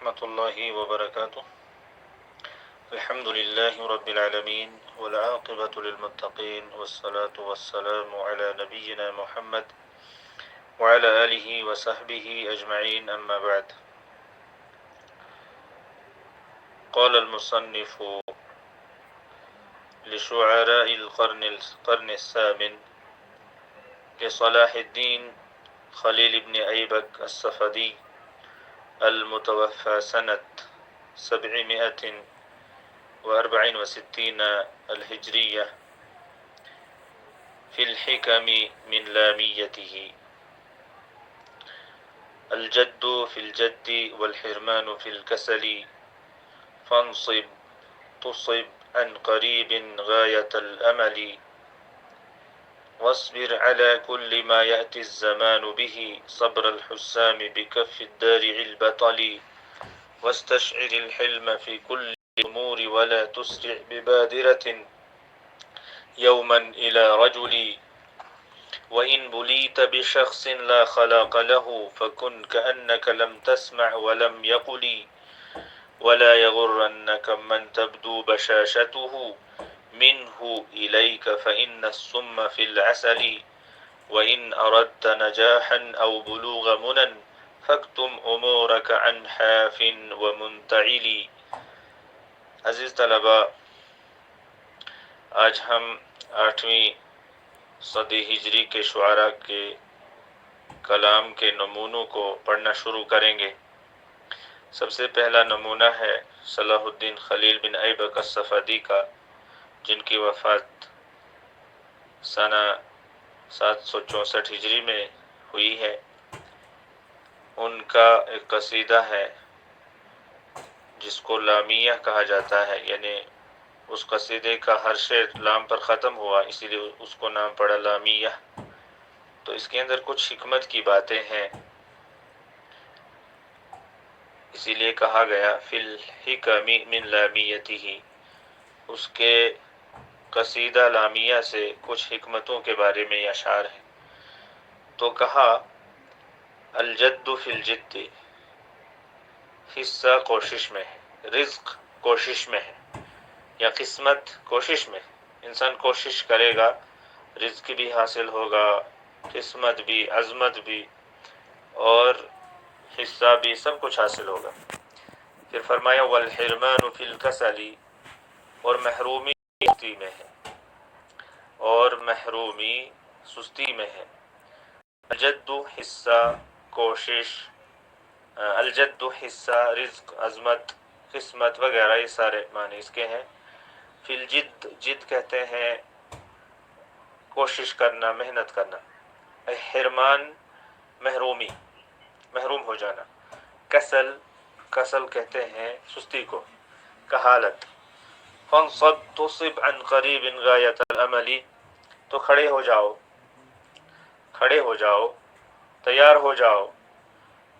ورحمة الله وبركاته. الحمد لله رب العالمين والعاقبة للمتقين والصلاة والسلام على نبينا محمد وعلى آله وصحبه أجمعين، أما بعد. قال المصنف لشعراء القرن الثامن لصلاح الدين خليل بن أيبك الصفدي المتوفى سنة 764 الهجرية في الحكم من لاميته: الجد في الجد والحرمان في الكسل، فانصب تصب عن قريب غاية الأمل، واصبر على كل ما يأتي الزمان به صبر الحسام بكف الدارع البطل، واستشعر الحلم في كل الأمور ولا تسرع ببادرة يوما إلى رجل، وإن بليت بشخص لا خلاق له فكن كأنك لم تسمع ولم يقل، ولا يغرنك من تبدو بشاشته منه إليك فإن السم في العسل، وإن أردت نجاحا أو بلوغ منى فاكتم أمورك عن حاف ومنتعل. عزیز طلباء، آج ہم 8ویں صدی ہجری کے شعراء کے کلام کے نمونوں کو پڑھنا شروع کریں گے۔ سب سے پہلا نمونہ ہے صلاح الدین خلیل بن ایبک الصفدی کا، جن کی وفات سنہ 764 ہجری میں ہوئی ہے۔ ان کا ایک قصیدہ ہے جس کو لامیہ کہا جاتا ہے، یعنی اس قصیدے کا ہر شعر لام پر ختم ہوا، اسی لیے اس کو نام پڑا لامیہ۔ تو اس کے اندر کچھ حکمت کی باتیں ہیں، اسی لیے کہا گیا فی الحکم من لامیتہ، اس کے قصیدہ لامیہ سے کچھ حکمتوں کے بارے میں اشعار ہے۔ تو کہا الجد فی الجد، حصہ کوشش میں ہے، رزق کوشش میں ہے، یا قسمت کوشش میں ہے۔ انسان کوشش کرے گا، رزق بھی حاصل ہوگا، قسمت بھی، عظمت بھی، اور حصہ بھی، سب کچھ حاصل ہوگا۔ پھر فرمایا والحرمان فی الکسل، اور محرومی سستی میں ہے، اور محرومی سستی میں ہے۔ الجد حصہ کوشش، الجد حصہ، رزق، عظمت، قسمت وغیرہ، یہ سارے معنی اس کے ہیں۔ فی الجد، جد کہتے ہیں کوشش کرنا، محنت کرنا۔ حرمان محرومی، محروم ہو جانا۔ کسل، کسل کہتے ہیں سستی کو، کہالت۔ فانصب تصب عن قریب غایۃ الامل، تو کھڑے ہو جاؤ، کھڑے ہو جاؤ، تیار ہو جاؤ۔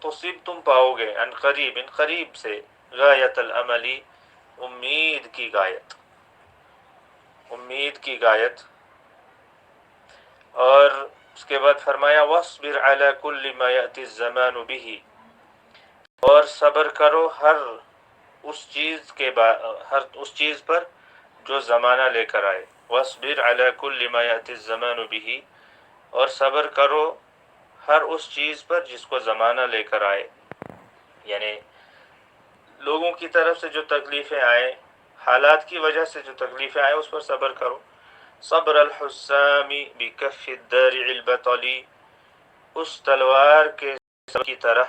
تصب تم پاؤ گے، عن قریب قریب سے، غایۃ الامل امید کی غایت، امید کی غایت۔ اور اس کے بعد فرمایا واصبر علی کل ما یأتی الزمان بہ، اور صبر کرو ہر اس چیز پر جو زمانہ لے کر آئے۔ واصبر علی کل ما یأتی الزمان بہ، اور صبر کرو ہر اس چیز پر جس کو زمانہ لے کر آئے، یعنی لوگوں کی طرف سے جو تکلیفیں آئے، حالات کی وجہ سے جو تکلیفیں آئے، اس پر صبر کرو۔ صبر الحسام بکف الدارع البطل، اس تلوار کے کی طرح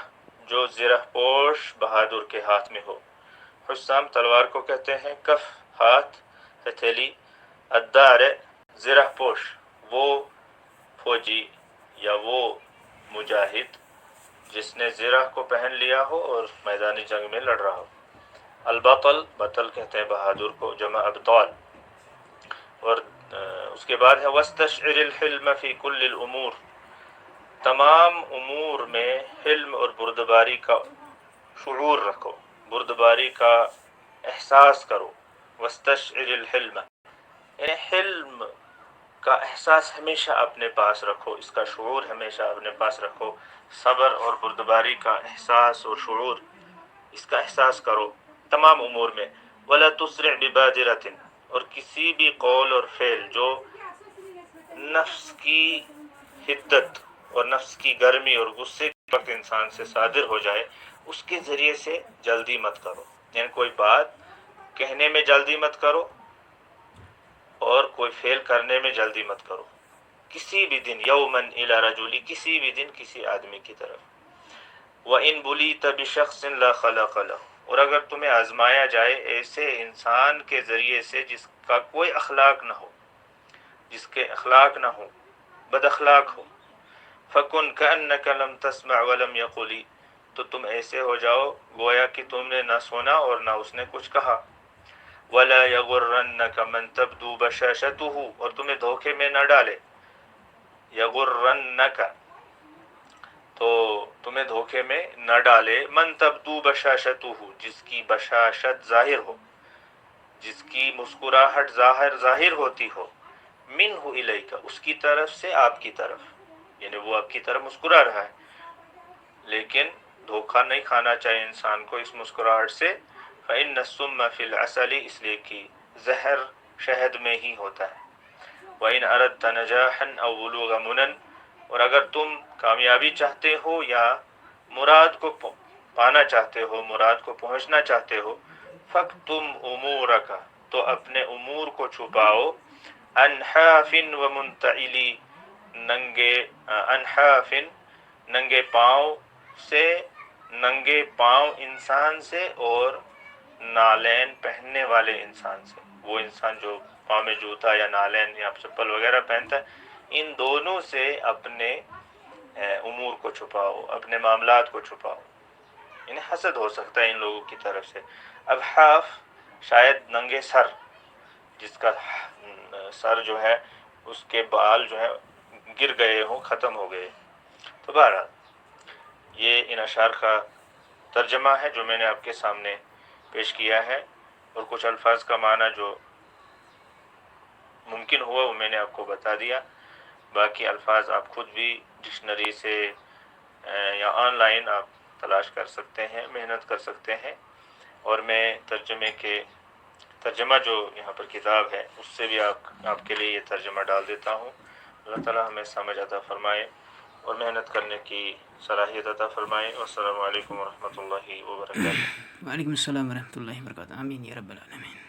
جو زرہ پوش بہادر کے ہاتھ میں ہو۔ حسام تلوار کو کہتے ہیں، کف ہاتھ، ہتھیلی، الدارع زرہ پوش، وہ فوجی یا وہ مجاہد جس نے زرہ کو پہن لیا ہو اور میدان جنگ میں لڑ رہا ہو۔ البطل، بطل کہتے ہیں بہادر کو، جمع ابطال۔ اور اس کے بعد ہے واستشعر الحلم فی کل الامور، تمام امور میں حلم اور بردباری کا شعور رکھو، بردباری کا احساس کرو۔ واستشعر الحلم، یعنی حلم کا احساس ہمیشہ اپنے پاس رکھو، اس کا شعور ہمیشہ اپنے پاس رکھو۔ صبر اور بردباری کا احساس اور شعور، اس کا احساس کرو تمام امور میں. ولا تسرع ببادرۃ، اور کسی بھی قول اور فعل جو نفس کی حدت اور نفس کی گرمی اور غصے کے وقت انسان سے صادر ہو جائے، اس کے ذریعے سے جلدی مت کرو. یعنی کوئی بات کہنے میں جلدی مت کرو اور کوئی فعل کرنے میں جلدی مت کرو. کسی بھی دن یومن الی رجل، کسی بھی دن کسی آدمی کی طرف. وَإِن بُلِيتَ بِشَخْصٍ لَا خَلَقَ لَهُ، اور اگر تمہیں آزمایا جائے ایسے انسان کے ذریعے سے جس کا کوئی اخلاق نہ ہو، جس کے اخلاق نہ ہو، بد اخلاق ہو. فَكُنْ كَأَنَّكَ لَمْ تَسْمَعْ وَلَمْ يَقُلِ، تو تم ایسے ہو جاؤ گویا کہ تم نے نہ سنا اور نہ اس نے کچھ کہا. وَلَا يَغُرَّنَّكَ مَنْ تَبْدُو بَشَاشَتُهُ، اور تمہیں دھوکے میں نہ ڈالے. يَغُرَّنَّكَ، تو تمہیں دھوکے میں نہ ڈالے. من تبدو بشاشتہ، جس کی بشاشت ظاہر ہو، جس کی مسکراہٹ ظاہر ہوتی ہو. منہ الیک، اس کی طرف سے آپ کی طرف، یعنی وہ آپ کی طرف مسکرا رہا ہے، لیکن دھوکہ نہیں کھانا چاہیے انسان کو اس مسکراہٹ سے. فإن السم فی العسل، اس لیے کہ زہر شہد میں ہی ہوتا ہے. وإن أردت نجاحا أو بلوغ منن، اور اگر تم کامیابی چاہتے ہو یا مراد کو پانا چاہتے ہو، مراد کو پہنچنا چاہتے ہو. فَاكْتُمْ أُمُورَكَ، تو اپنے امور کو چھپاؤ. انحاف و منتعلی، انحاف ننگے پاؤں سے، ننگے پاؤں انسان سے، اور نالین پہننے والے انسان سے. وہ انسان جو پاؤں میں جوتا یا نالین یا چپل وغیرہ پہنتا ہے، ان دونوں سے اپنے امور کو چھپاؤ، اپنے معاملات کو چھپاؤ. یعنی حسد ہو سکتا ہے ان لوگوں کی طرف سے. اب حاف شاید ننگے سر، جس کا سر جو ہے اس کے بال جو ہے گر گئے ہوں، ختم ہو گئے. تو بہرحال یہ ان اشعار کا ترجمہ ہے جو میں نے آپ کے سامنے پیش کیا ہے، اور کچھ الفاظ کا معنی جو ممکن ہوا وہ میں نے آپ کو بتا دیا. باقی الفاظ آپ خود بھی ڈکشنری سے یا آن لائن آپ تلاش کر سکتے ہیں، محنت کر سکتے ہیں. اور میں ترجمہ جو یہاں پر کتاب ہے اس سے بھی آپ کے لیے یہ ترجمہ ڈال دیتا ہوں. اللہ تعالیٰ ہمیں سمجھ عطا فرمائے اور محنت کرنے کی صلاحیت عطا فرمائے. والسلام علیکم ورحمۃ اللہ وبرکاتہ. وعلیکم السلام ورحمۃ اللہ وبرکاتہ. آمین یا رب العالمین.